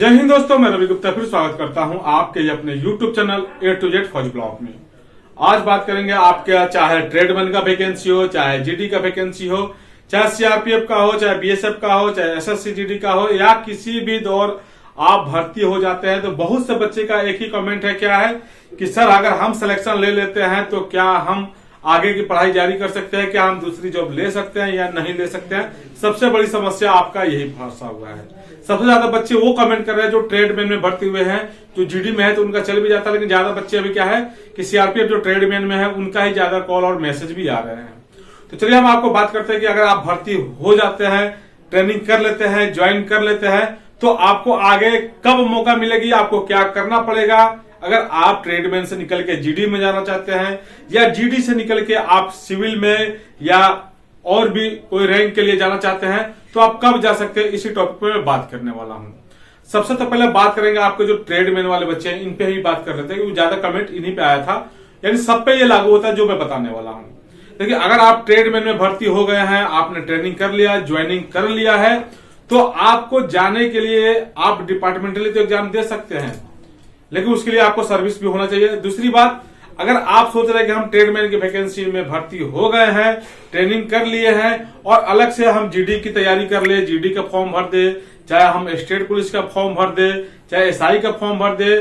जय हिंद दोस्तों, मैं रवि गुप्ता फिर स्वागत करता हूं आपके अपने YouTube channel A to Z फौज ब्लॉग में। आज बात करेंगे आपके चाहे ट्रेडमैन का वैकेंसी हो, चाहे जीडी का वैकेंसी हो, चाहे सीआरपीएफ का हो, चाहे बीएसएफ का हो, चाहे एसएससी जीडी का हो, या किसी भी दौर आप भर्ती हो जाते हैं तो बहुत से बच्चे का एक ही कमेंट है, क्या है कि सर अगर हम सिलेक्शन ले लेते हैं तो क्या हम आगे की पढ़ाई जारी कर सकते हैं, क्या हम दूसरी जॉब ले सकते हैं या नहीं ले सकते हैं। सबसे बड़ी समस्या आपका यही फंसा हुआ है। सबसे ज्यादा बच्चे वो कमेंट कर रहे हैं जो ट्रेडमैन में भर्ती हुए हैं, जो जीडी में है तो उनका चल भी जाता है, लेकिन ज्यादा बच्चे अभी क्या है कि सीआरपीएफ जो ट्रेडमैन में है उनका ही ज्यादा कॉल और मैसेज भी आ रहे हैं। तो चलिए हम आपको बात करते हैं कि अगर आप भर्ती हो जाते हैं, ट्रेनिंग कर लेते हैं, ज्वाइन कर लेते हैं, तो आपको आगे कब मौका मिलेगी, आपको क्या करना पड़ेगा। अगर आप ट्रेडमैन से निकल के जीडी में जाना चाहते हैं या जीडी से निकल के आप सिविल में या और भी कोई रैंक के लिए जाना चाहते हैं तो आप कब जा सकते हैं, इसी टॉपिक पे मैं बात करने वाला हूं। सबसे तो पहले बात करेंगे आपके जो ट्रेडमैन वाले बच्चे हैं इन पे ही बात कर लेते हैं, क्योंकि ज्यादा कमेंट इन्हीं पे आया था, यानी सब पे ये लागू होता है जो मैं बताने वाला हूं। देखिए, अगर आप ट्रेडमैन में भर्ती हो गए हैं, आपने ट्रेनिंग कर लिया, ज्वाइनिंग कर लिया है, तो आपको जाने के लिए आप डिपार्टमेंटली तो एग्जाम दे सकते हैं, लेकिन उसके लिए आपको सर्विस भी होना चाहिए। दूसरी बात, अगर आप सोच रहे हैं कि हम ट्रेडमैन की वैकेंसी में भर्ती हो गए हैं, ट्रेनिंग कर लिए हैं और अलग से हम जीडी की तैयारी कर ले, जीडी का फॉर्म भर दे, चाहे हम स्टेट पुलिस का फॉर्म भर दे, चाहे एसआई का फॉर्म भर दे,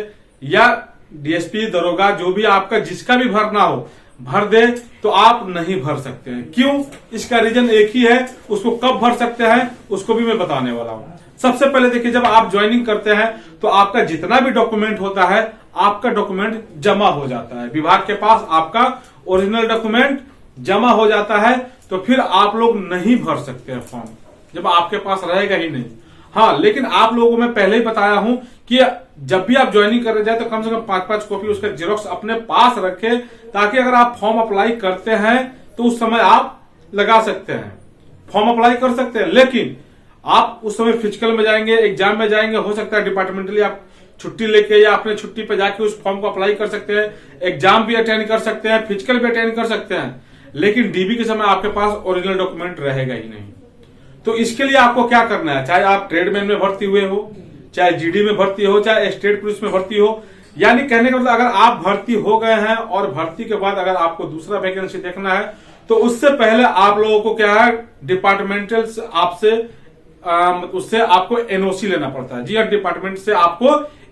या डीएसपी दरोगा जो भी आपका जिसका भी भरना हो भर दे, तो आप नहीं भर सकते हैं। क्यों? इसका रीजन एक ही है। उसको कब भर सकते हैं उसको भी मैं बताने वाला हूं। सबसे पहले देखिए, जब आप ज्वाइनिंग करते हैं तो आपका जितना भी डॉक्यूमेंट होता है, आपका डॉक्यूमेंट जमा हो जाता है विभाग के पास, आपका ओरिजिनल डॉक्यूमेंट जमा हो जाता है, तो फिर आप लोग नहीं भर सकते हैं फॉर्म, जब आपके पास रहेगा ही नहीं। हाँ, लेकिन आप लोगों को मैं पहले ही बताया हूं कि जब भी आप ज्वाइनिंग करने जाए तो कम से कम 5-5 कॉपी उसका जेरोक्स अपने पास रखें, ताकि अगर आप फॉर्म अप्लाई करते हैं तो उस समय आप लगा सकते हैं, फॉर्म अप्लाई कर सकते हैं। लेकिन आप उस समय फिजिकल में जाएंगे, एग्जाम में जाएंगे, हो सकता है डिपार्टमेंटली आप छुट्टी लेके या अपने छुट्टी पे जाके उस फॉर्म को अप्लाई कर सकते हैं, एग्जाम भी अटेंड कर सकते हैं, फिजिकल भी अटेंड कर सकते हैं, लेकिन डीबी के समय आपके पास ओरिजिनल डॉक्यूमेंट रहेगा ही नहीं। तो इसके लिए आपको क्या करना है, चाहे आप ट्रेडमैन में भर्ती हुए हो, चाहे जीडी में भर्ती हो, चाहे स्टेट पुलिस में भर्ती हो, यानी कहने का मतलब अगर आप भर्ती हो गए हैं और भर्ती के बाद अगर आपको दूसरा वैकेंसी देखना है तो उससे पहले आप लोगों को क्या है, डिपार्टमेंटल आपसे उससे आपको एनओसी लेना पड़ता है। जी हाँ, डिपार्टमेंट से आपको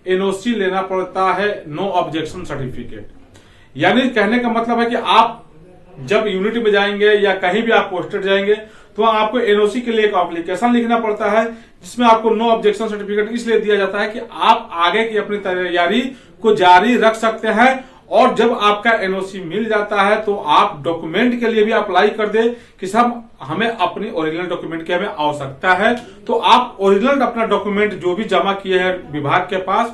एनओसी लेना पड़ता है, नो ऑब्जेक्शन सर्टिफिकेट। यानी कहने का मतलब है कि आप जब यूनिट में जाएंगे या कहीं भी आप पोस्टेड जाएंगे तो आपको एनओसी के लिए एक एप्लीकेशन लिखना पड़ता है, जिसमें आपको नो ऑब्जेक्शन सर्टिफिकेट इसलिए दिया जाता है कि आप आगे की अपनी तैयारी को जारी रख सकते हैं। और जब आपका एनओसी मिल जाता है तो आप डॉक्यूमेंट के लिए भी अप्लाई कर दे कि सब हमें अपनी ओरिजिनल डॉक्यूमेंट की हमें आवश्यकता है, तो आप ओरिजिनल अपना डॉक्यूमेंट जो भी जमा किए हैं विभाग के पास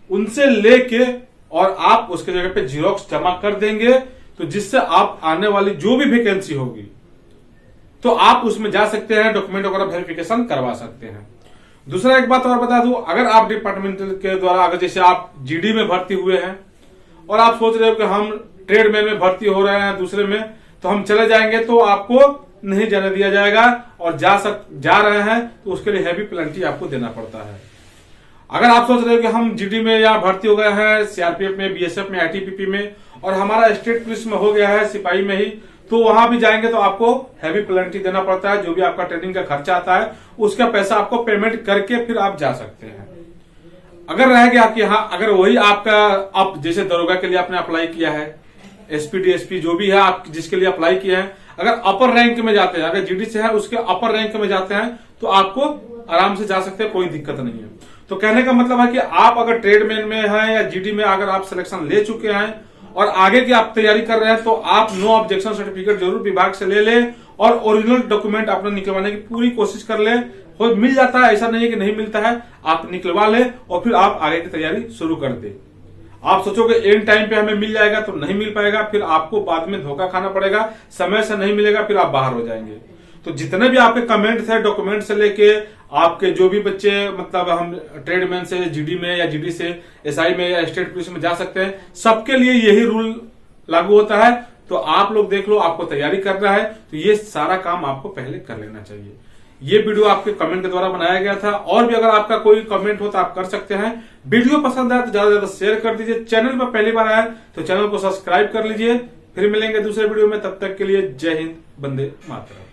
उनसे लेके और आप उसके जगह पे जीरोक्स जमा कर देंगे, तो जिससे आप आने वाली जो भी वैकेंसी होगी तो आप उसमें जा सकते हैं, डॉक्यूमेंट वगैरह वेरिफिकेशन करवा सकते हैं। दूसरा एक बात और बता दूं, अगर आप डिपार्टमेंटल के द्वारा अगर जैसे आप जीडी में भर्ती हुए हैं और आप सोच रहे हो कि हम ट्रेडमैन में भर्ती हो रहे हैं दूसरे में तो हम चले जाएंगे, तो आपको नहीं जाने दिया जाएगा, और जा रहे हैं तो उसके लिए हैवी पेनल्टी आपको देना पड़ता है। अगर आप सोच रहे हो कि हम जीडी में या भर्ती हो गए हैं सीआरपीएफ में, बीएसएफ में, आईटीबीपी में, और हमारा स्टेट पुलिस में हो गया है सिपाही में ही, तो वहां भी जाएंगे तो आपको हैवी पेनल्टी देना पड़ता है। जो भी आपका ट्रेनिंग का खर्चा आता है उसका पैसा आपको पेमेंट करके फिर आप जा सकते हैं। अगर रह गया कि हाँ, अगर वही आपका आप जैसे दरोगा के लिए आपने अप्लाई किया है, एसपी डीएसपी जो भी है आप जिसके लिए अप्लाई किया है, अगर अपर रैंक में जाते हैं, अगर जीडी से है उसके अपर रैंक में जाते हैं तो आपको आराम से जा सकते हैं, कोई दिक्कत नहीं है। तो कहने का मतलब है कि आप अगर ट्रेडमैन में हैं या जीडी में अगर आप सिलेक्शन ले चुके हैं और आगे की आप तैयारी कर रहे हैं तो आप नो ऑब्जेक्शन सर्टिफिकेट जरूर विभाग से ले लें और ओरिजिनल डॉक्यूमेंट अपना निकलवाने की पूरी कोशिश कर लें। हो मिल जाता है, ऐसा नहीं है कि नहीं मिलता है, आप निकलवा लें और फिर आप आगे की तैयारी शुरू कर दें। आप सोचोगे एंड टाइम पे हमें मिल जाएगा, तो नहीं मिल पाएगा, फिर आपको बाद में धोखा खाना पड़ेगा, समय से नहीं मिलेगा, फिर आप बाहर हो जाएंगे। तो जितने भी आपके कमेंट थे डॉक्यूमेंट से लेके आपके जो भी बच्चे मतलब हम ट्रेडमैन से जीडी में या जीडी से एसआई में या स्टेट पुलिस में जा सकते हैं, सबके लिए यही रूल लागू होता है। तो आप लोग देख लो, आपको तैयारी करना है तो ये सारा काम आपको पहले कर लेना चाहिए। ये वीडियो आपके कमेंट के द्वारा बनाया गया था। और भी अगर आपका कोई कमेंट हो तो आप कर सकते हैं। वीडियो पसंद आया तो ज्यादा से ज्यादा शेयर कर दीजिए। चैनल पर पहली बार आए तो चैनल को सब्सक्राइब कर लीजिए। फिर मिलेंगे दूसरे वीडियो में, तब तक के लिए जय हिंद, वंदे मातरम।